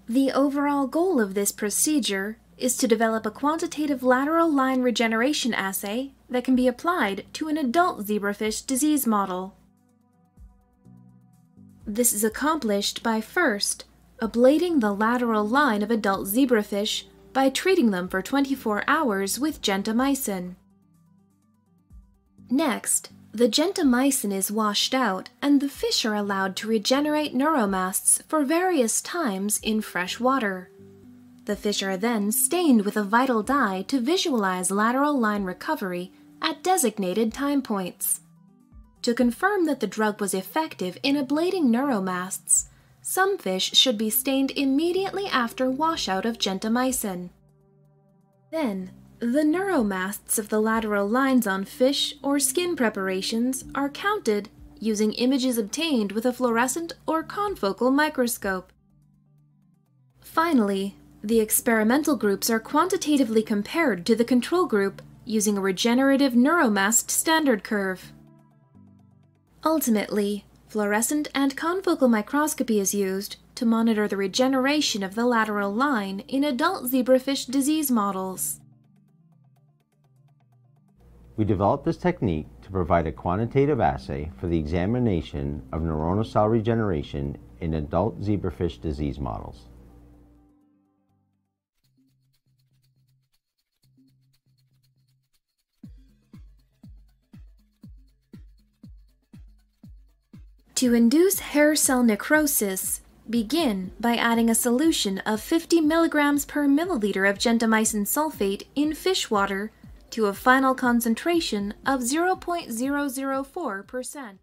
The overall goal of this procedure is to develop a quantitative lateral line regeneration assay that can be applied to an adult zebrafish disease model. This is accomplished by first ablating the lateral line of adult zebrafish by treating them for 24 hours with gentamicin. Next, the gentamicin is washed out and the fish are allowed to regenerate neuromasts for various times in fresh water. The fish are then stained with a vital dye to visualize lateral line recovery at designated time points. To confirm that the drug was effective in ablating neuromasts, some fish should be stained immediately after washout of gentamicin. Then, the neuromasts of the lateral lines on fish or skin preparations are counted using images obtained with a fluorescent or confocal microscope. Finally, the experimental groups are quantitatively compared to the control group using a regenerative neuromast standard curve. Ultimately, fluorescent and confocal microscopy is used to monitor the regeneration of the lateral line in adult zebrafish disease models. We developed this technique to provide a quantitative assay for the examination of neuronal cell regeneration in adult zebrafish disease models. To induce hair cell necrosis, begin by adding a solution of 50 mg per milliliter of gentamicin sulfate in fish water to a final concentration of 0.004%.